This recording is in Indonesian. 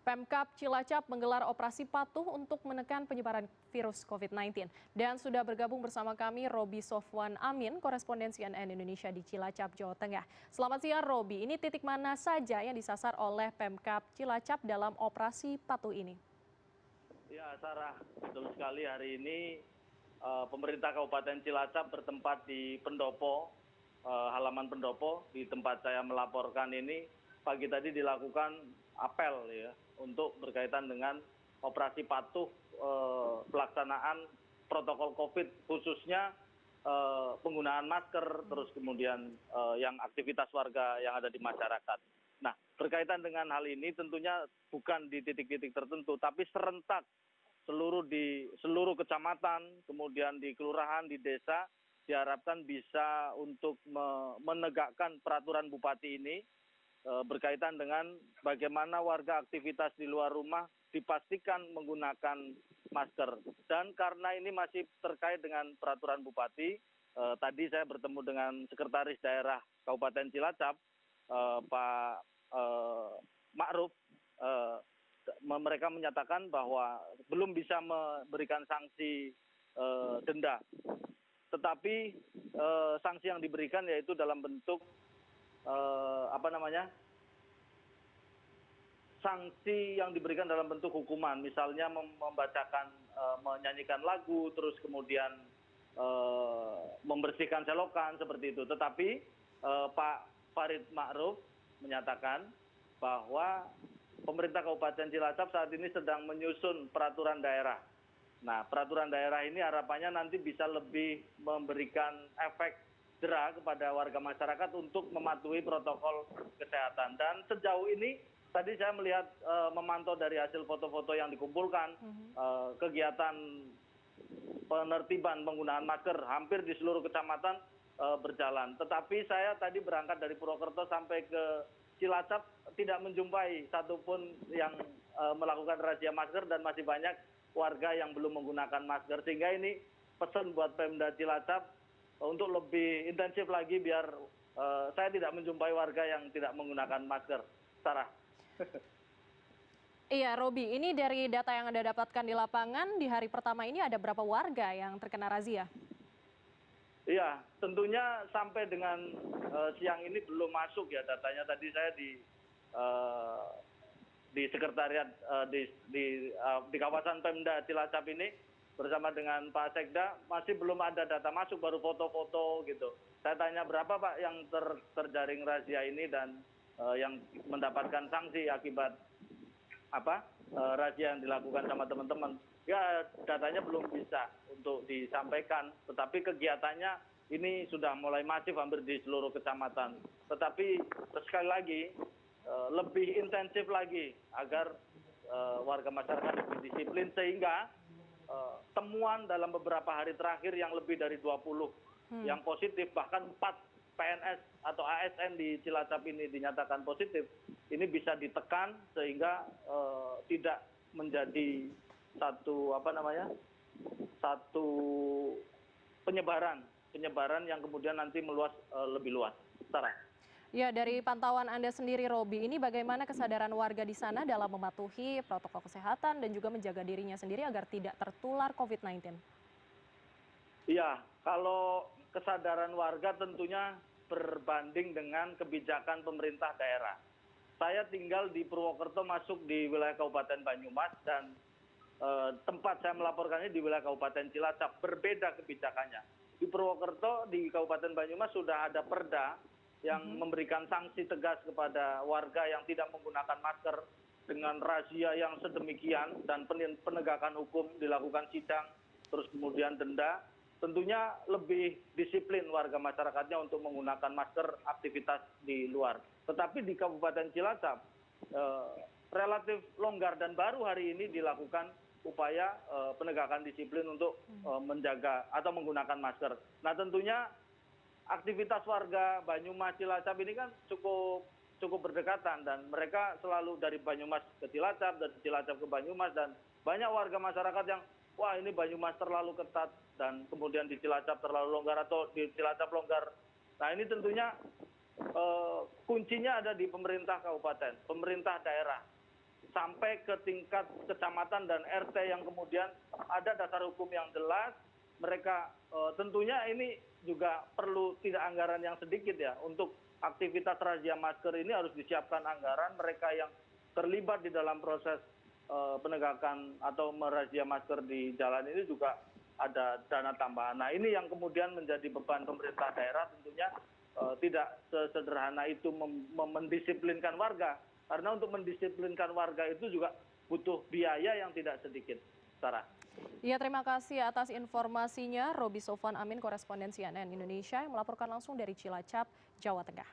Pemkab Cilacap menggelar operasi patuh untuk menekan penyebaran virus COVID-19. Dan sudah bergabung bersama kami Roby Sofwan Amin, koresponden CNN Indonesia di Cilacap, Jawa Tengah. Selamat siang Roby, ini titik mana saja yang disasar oleh Pemkab Cilacap dalam operasi patuh ini? Ya, Sarah, betul sekali hari ini pemerintah Kabupaten Cilacap bertempat di Pendopo, halaman Pendopo, di tempat saya melaporkan ini. Pagi tadi dilakukan apel ya untuk berkaitan dengan operasi patuh pelaksanaan protokol COVID, khususnya penggunaan masker, terus kemudian yang aktivitas warga yang ada di masyarakat. Nah, berkaitan dengan hal ini tentunya bukan di titik-titik tertentu, tapi serentak di seluruh kecamatan, kemudian di kelurahan, di desa, diharapkan bisa untuk menegakkan peraturan bupati ini berkaitan dengan bagaimana warga aktivitas di luar rumah dipastikan menggunakan masker. Dan karena ini masih terkait dengan peraturan bupati, tadi saya bertemu dengan Sekretaris Daerah Kabupaten Cilacap, Pak Ma'ruf. Mereka menyatakan bahwa belum bisa memberikan sanksi denda, tetapi sanksi yang diberikan yaitu dalam bentuk sanksi yang diberikan dalam bentuk hukuman, misalnya membacakan, menyanyikan lagu, terus kemudian membersihkan selokan seperti itu. Tetapi Pak Farid Ma'ruf menyatakan bahwa pemerintah Kabupaten Cilacap saat ini sedang menyusun peraturan daerah. Nah, peraturan daerah ini harapannya nanti bisa lebih memberikan efek jera kepada warga masyarakat untuk mematuhi protokol kesehatan. Dan sejauh ini tadi saya melihat memantau dari hasil foto-foto yang dikumpulkan, kegiatan penertiban penggunaan masker hampir di seluruh kecamatan berjalan. Tetapi saya tadi berangkat dari Purwokerto sampai ke Cilacap tidak menjumpai satupun yang melakukan razia masker dan masih banyak warga yang belum menggunakan masker. Sehingga ini pesan buat Pemda Cilacap untuk lebih intensif lagi biar saya tidak menjumpai warga yang tidak menggunakan masker. Sarah. Iya, Roby, ini dari data yang Anda dapatkan di lapangan, di hari pertama ini ada berapa warga yang terkena razia? Iya, tentunya sampai dengan siang ini belum masuk ya datanya. Tadi saya di sekretariat di kawasan Pemda Cilacap ini bersama dengan Pak Sekda masih belum ada data masuk, baru foto-foto gitu. Saya tanya berapa Pak yang terjaring razia ini dan yang mendapatkan sanksi akibat razia yang dilakukan sama teman-teman. Ya, datanya belum bisa untuk disampaikan, tetapi kegiatannya ini sudah mulai masif hampir di seluruh kecamatan. Tetapi sekali lagi lebih intensif lagi agar warga masyarakat lebih disiplin, sehingga temuan dalam beberapa hari terakhir yang lebih dari 20 yang positif, bahkan 4 PNS atau ASN di Cilacap ini dinyatakan positif, ini bisa ditekan sehingga tidak menjadi satu penyebaran yang kemudian nanti meluas lebih luas. Sarah. Ya, dari pantauan Anda sendiri, Roby, ini bagaimana kesadaran warga di sana dalam mematuhi protokol kesehatan dan juga menjaga dirinya sendiri agar tidak tertular COVID-19? Iya, kalau kesadaran warga tentunya berbanding dengan kebijakan pemerintah daerah. Saya tinggal di Purwokerto, masuk di wilayah Kabupaten Banyumas, dan tempat saya melaporkannya di wilayah Kabupaten Cilacap, berbeda kebijakannya. Di Purwokerto, di Kabupaten Banyumas sudah ada perda yang memberikan sanksi tegas kepada warga yang tidak menggunakan masker dengan razia yang sedemikian, dan penegakan hukum dilakukan sidang, terus kemudian denda. Tentunya lebih disiplin warga masyarakatnya untuk menggunakan masker aktivitas di luar. Tetapi di Kabupaten Cilacap relatif longgar, dan baru hari ini dilakukan upaya penegakan disiplin untuk menjaga atau menggunakan masker. Nah, tentunya aktivitas warga Banyumas Cilacap ini kan cukup berdekatan, dan mereka selalu dari Banyumas ke Cilacap, dari Cilacap ke Banyumas, dan banyak warga masyarakat yang wah, ini Banyumas terlalu ketat dan kemudian di Cilacap terlalu longgar atau di Cilacap longgar. Nah, ini tentunya kuncinya ada di pemerintah kabupaten, pemerintah daerah. sampai ke tingkat kecamatan dan RT yang kemudian ada dasar hukum yang jelas. Mereka tentunya ini juga perlu tidak anggaran yang sedikit ya. Untuk aktivitas razia masker ini harus disiapkan anggaran. Mereka yang terlibat di dalam proses penegakan atau merazia masker di jalan ini juga ada dana tambahan. Nah ini yang kemudian menjadi beban pemerintah daerah, tentunya tidak sesederhana itu mendisiplinkan warga. Karena untuk mendisiplinkan warga itu juga butuh biaya yang tidak sedikit, Sarah. Ya, terima kasih atas informasinya. Roby Sofwan Amin, koresponden CNN Indonesia yang melaporkan langsung dari Cilacap, Jawa Tengah.